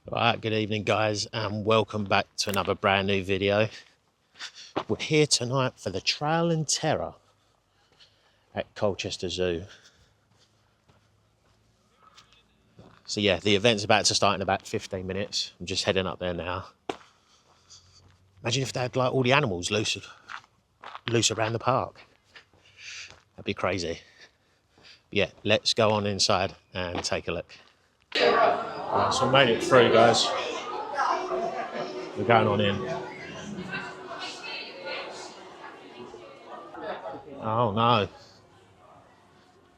Right, good evening guys, and welcome back to another brand new video. We're here tonight for the Trail and Terror at Colchester Zoo. So yeah, the event's about to start in about 15 minutes. I'm just heading up there now. Imagine if they had like all the animals loose around the park. That'd be crazy. Yeah, let's go on inside and take a look. Right, so we made it through, guys. We're going on in. Oh no.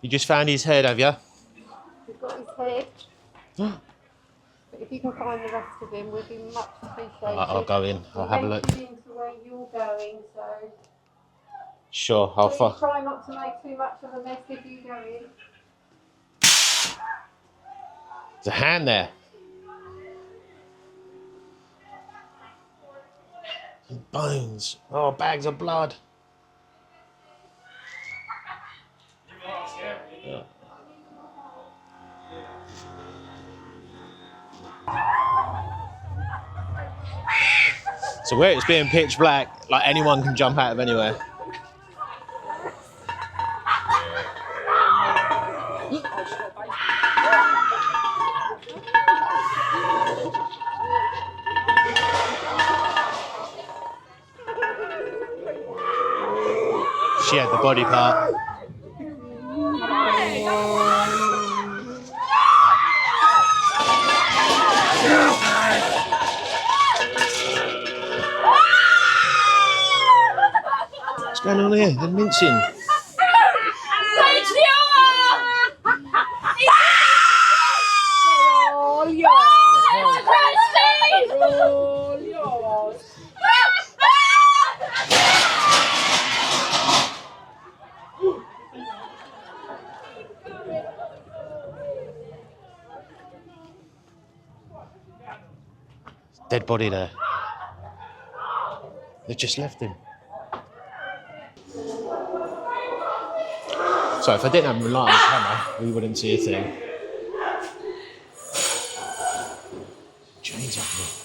You just found his head, have you? He's got his head. But if you can find the rest of him, we'd be much appreciated. I'll go in. I'll have a look. Into where you're going, so Sure, I'll please try not to make too much of a mess if you go in. There's a hand there. Some bones. Oh, bags of blood. Yeah. So where it's being pitch black, like anyone can jump out of anywhere. She had the body part. What's going on here? They're mincing. Dead body there. They've just left him. So if I didn't have my light on camera, we wouldn't see a thing. Chains up there.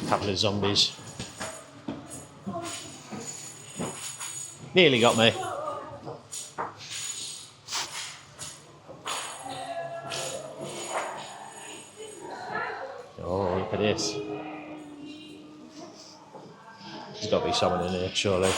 Couple of zombies. Nearly got me. Oh, look at this. There's got to be someone in here, surely.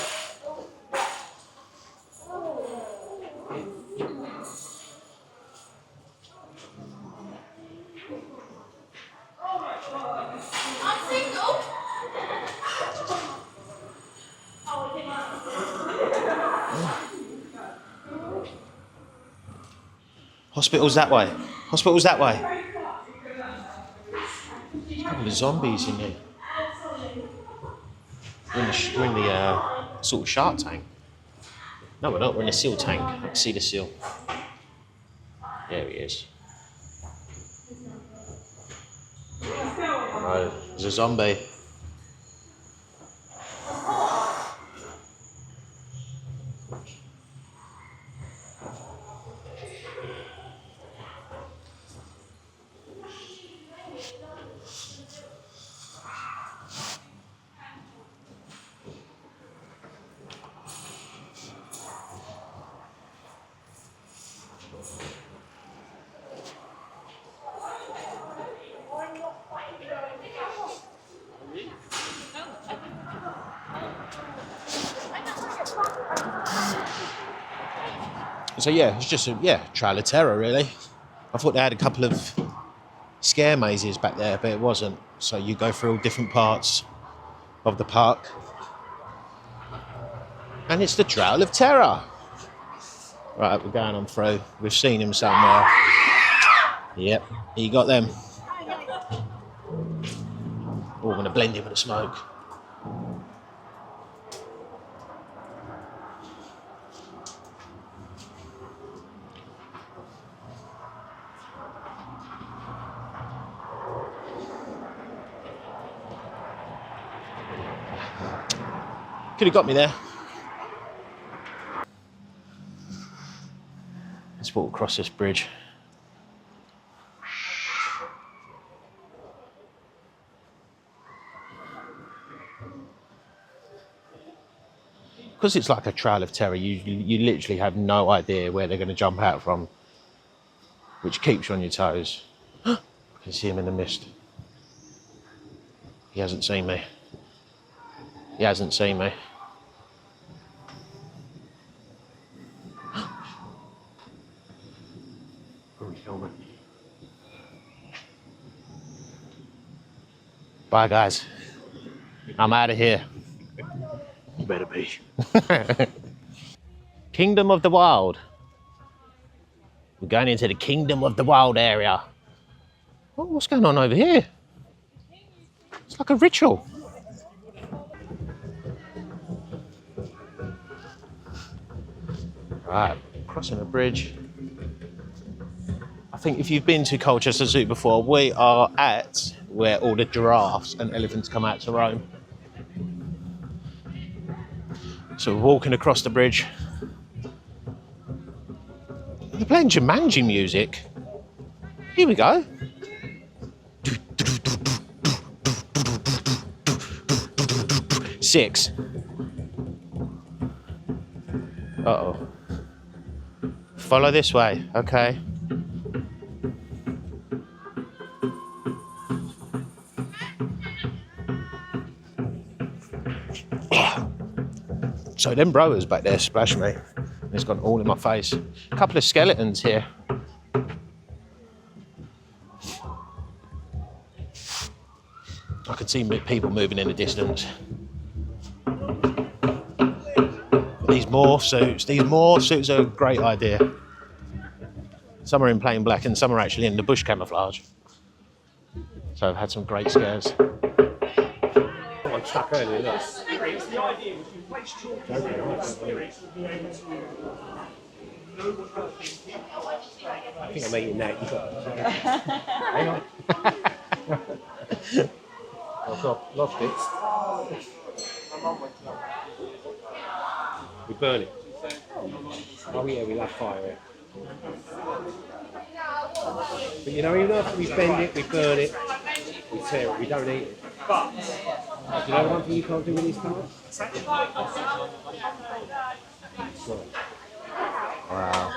Hospital's that way. Hospital's that way. There's a couple of zombies in here. We're in the sort of shark tank. No, we're not. We're in a seal tank. I can see the seal. There he is. No, there's a zombie. So yeah, it's just a Trail of Terror really. I thought they had a couple of scare mazes back there, but it wasn't. So you go through all different parts of the park. And it's the Trail of Terror. Right, we're going on through. We've seen him somewhere. Yep, he got them. Oh, we're going to blend in with the smoke. Could have got me there. Let's walk across this bridge. Because it's like a trail of terror, you literally have no idea where they're going to jump out from, which keeps you on your toes. I can see him in the mist. He hasn't seen me. He hasn't seen me. Bye, guys. I'm out of here. You better be. Kingdom of the Wild. We're going into the Kingdom of the Wild area. Oh, what's going on over here? It's like a ritual. Right, crossing a bridge. I think if you've been to Colchester Zoo before, we are at where all the giraffes and elephants come out to roam. So we're walking across the bridge. They're playing Jumanji music. Here we go. Six. Uh-oh. Follow this way, okay. So them broers back there splashed me. It's gone all in my face. A couple of skeletons here. I can see people moving in the distance. These morph suits are a great idea. Some are in plain black and some are actually in the bush camouflage. So I've had some great scares. I'm stuck earlier, look. I think I'm eating that. Hang on. I've lost it. We burn it. Oh yeah, we love fire it. But you know, even after we bend it, we burn it, we tear it, we don't eat it. Do you know one thing you can't do in these cars? Wow.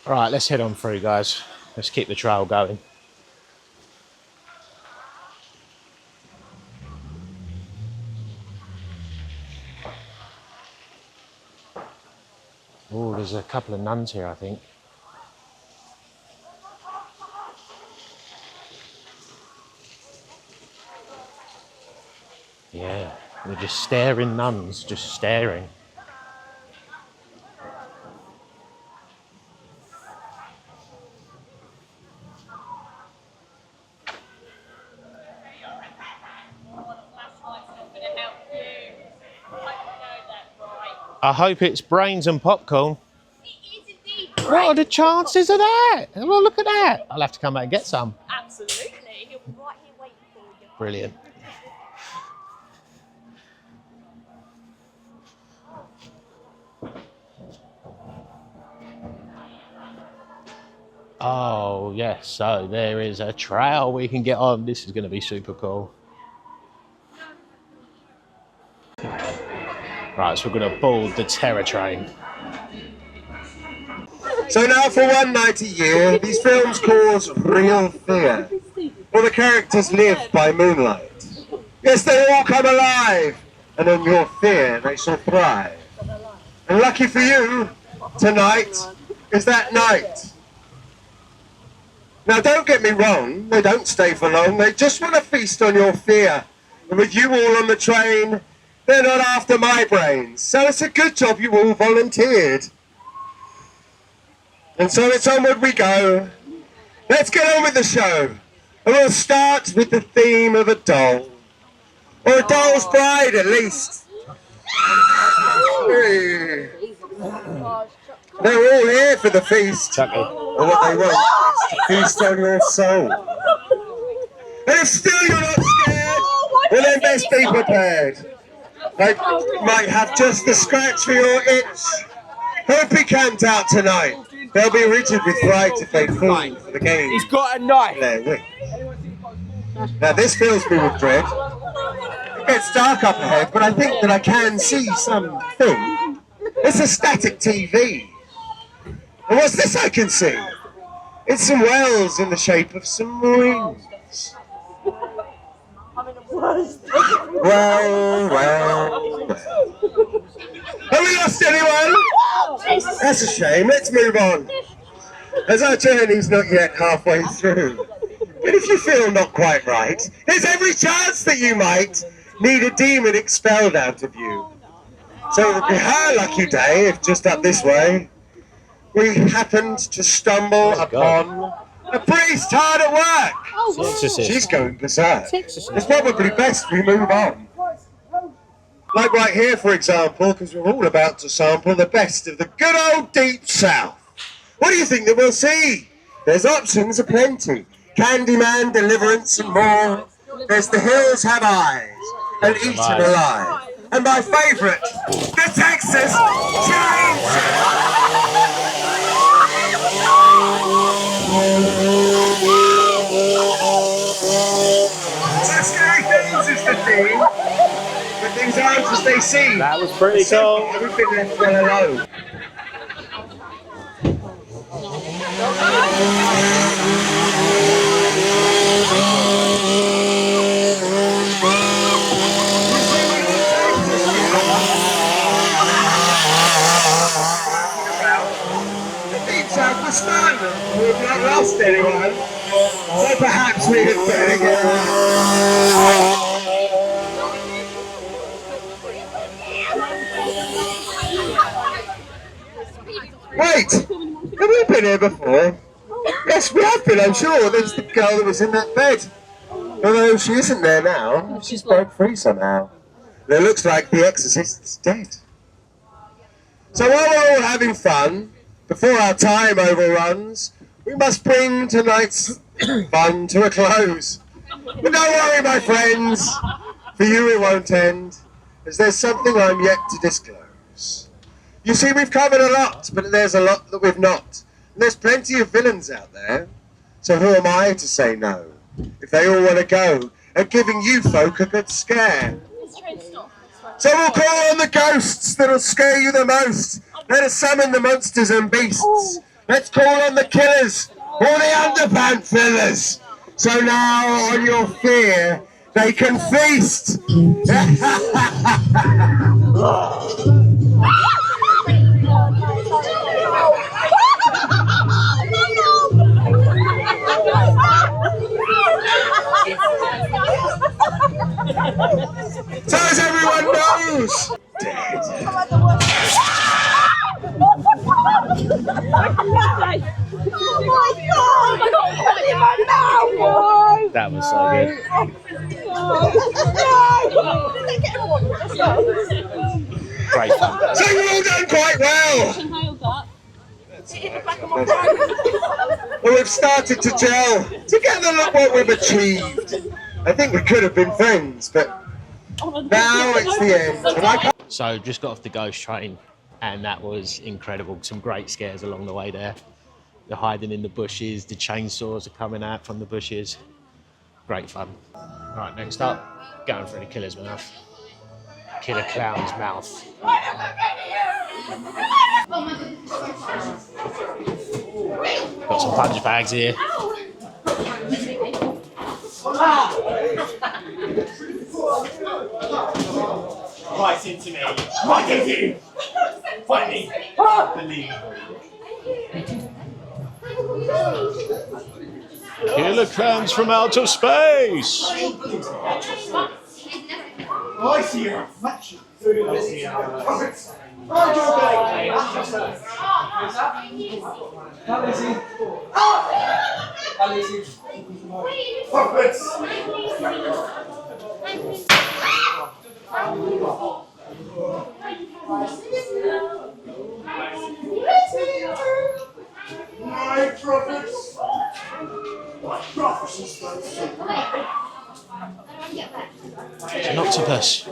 All right, let's head on through, guys. Let's keep the trail going. Oh, there's a couple of nuns here, I think. Yeah, they're just staring nuns, just staring. I hope it's brains and popcorn. It is indeed. What are the chances of that? Well, look at that. I'll have to come back and get some. Absolutely. He'll be right here waiting for you. Brilliant. Oh, yes. So there is a trail we can get on. This is going to be super cool. Right, so we're going to board the terror train. So now for one night a year, these films cause real fear. Or the characters live by moonlight. Yes, they all come alive, and in your fear they shall thrive. And lucky for you, tonight is that night. Now don't get me wrong, they don't stay for long, they just want to feast on your fear. And with you all on the train, they're not after my brains. So it's a good job you all volunteered. And so it's onward we go. Let's get on with the show. And we'll start with the theme of a doll. Or a doll's bride, at least. They're all here for the feast. And what they want is to feast on your soul. And if still you're not scared, well then best be prepared. I might have just the scratch for your itch. Hope he camped out tonight. They'll be rigid with fright if they fall for the game. He's got a knife. Their wit. Now this fills me with dread. It gets dark up ahead, but I think that I can see something. It's a static TV. And what's this I can see? It's some wells in the shape of some wings. Well. Have we lost anyone? That's a shame. Let's move on. As our journey's not yet halfway through. But if you feel not quite right, there's every chance that you might need a demon expelled out of you. So it would be our lucky day if just up this way we happened to stumble upon a priest hard at work. Exorcist. She's going berserk. It's probably best we move on. Like right here, for example, because we're all about to sample the best of the good old deep south. What do you think that we'll see? There's options aplenty. Candyman, Deliverance and more. There's The Hills Have Eyes and Eaten Alive. And my favourite, the Texas Chainsaw. Scary things is the theme, but things aren't as they seem. That was pretty cool. We've been left well alone. The deep south was fun. We've not lost anyone, so perhaps we had better get on. Wait! Have we been here before? Yes, we have been, I'm sure. There's the girl that was in that bed. Although she isn't there now. She's broke free somehow. And it looks like the exorcist's dead. So while we're all having fun, before our time overruns, we must bring tonight's fun to a close. But don't worry, my friends. For you it won't end, as there's something I'm yet to disclose. You see, we've covered a lot, but there's a lot that we've not. And there's plenty of villains out there. So who am I to say no? If they all want to go at giving you folk a good scare. So we'll call on the ghosts that'll scare you the most. Let us summon the monsters and beasts. Let's call on the killers or the underpant fillers. So now on your fear, they can feast. So as everyone knows, That was so good. Great fun. so you've all done quite well. Well, we've started to gel. Together, look what we've achieved. I think we could have been friends, but now it's the end. And I can't. So just got off the ghost train, and that was incredible. Some great scares along the way there. They're hiding in the bushes. The chainsaws are coming out from the bushes. Great fun. Right, next up, going for the killer's mouth. Killer clown's mouth. Got some punch bags here. Right into me. What did you? Funny. Unbelievable. Killer clowns from outer space. I see your reflection. My prophets. My prophecies. It's an octopus.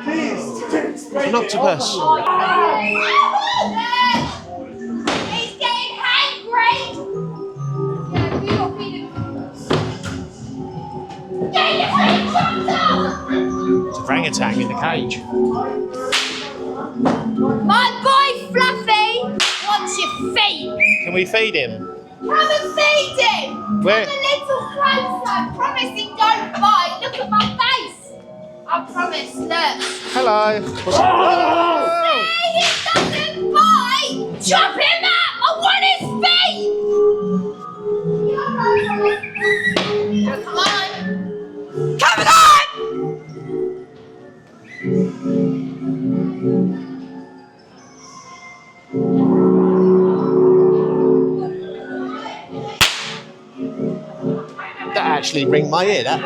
It's an octopus. He's getting hangry! Yeah, we got feed him. Get your feet chopped off! It's an orangutan in the cage. My boy Fluffy wants your feet. Can we feed him? Come and feed him! Where? Come a little closer. I promise he don't bite. Look at my face. I promise, look. Hello. What's oh! Hey, he doesn't bite! Chop him up! I want his feet! Come on! Come on! That actually ringed my ear, that.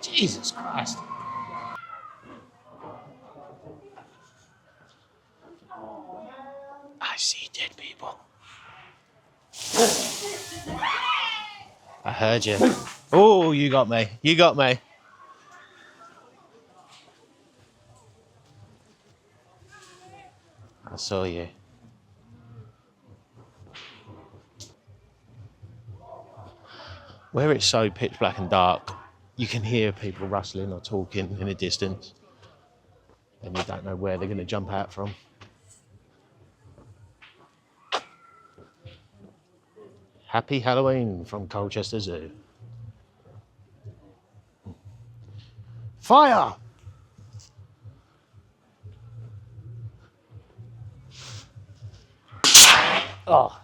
Jesus Christ. I see dead people. I heard you. Oh, you got me. You got me. I saw you. Where it's so pitch black and dark, you can hear people rustling or talking in the distance, and you don't know where they're going to jump out from. Happy Halloween from Colchester Zoo. Fire! Oh,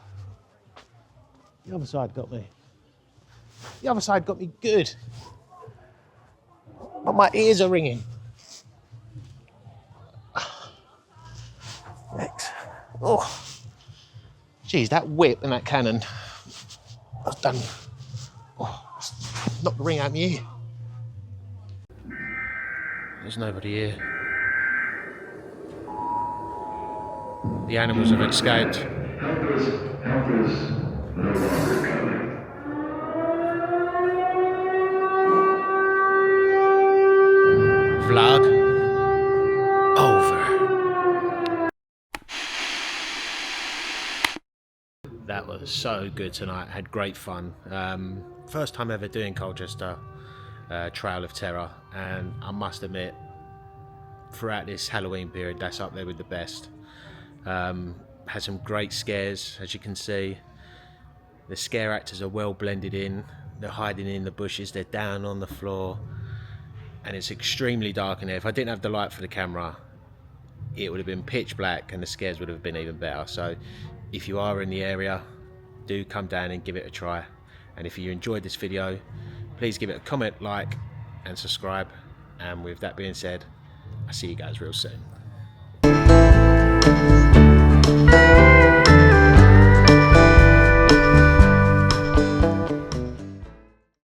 the other side got me. The other side got me good. But my ears are ringing. Next. Oh. Geez, that whip and that cannon. I've done. Oh, knocked the ring out of my ear. There's nobody here. The animals have escaped. Help is no longer coming. Vlog over. That was so good tonight. Had great fun. First time ever doing Colchester Trail of Terror, and I must admit, throughout this Halloween period, that's up there with the best. Had some great scares, as you can see. The scare actors are well blended in. They're hiding in the bushes, they're down on the floor, and it's extremely dark in there. If I didn't have the light for the camera, it would have been pitch black and the scares would have been even better. So if you are in the area, do come down and give it a try. And if you enjoyed this video, please give it a comment, like and subscribe. And with that being said, I'll see you guys real soon.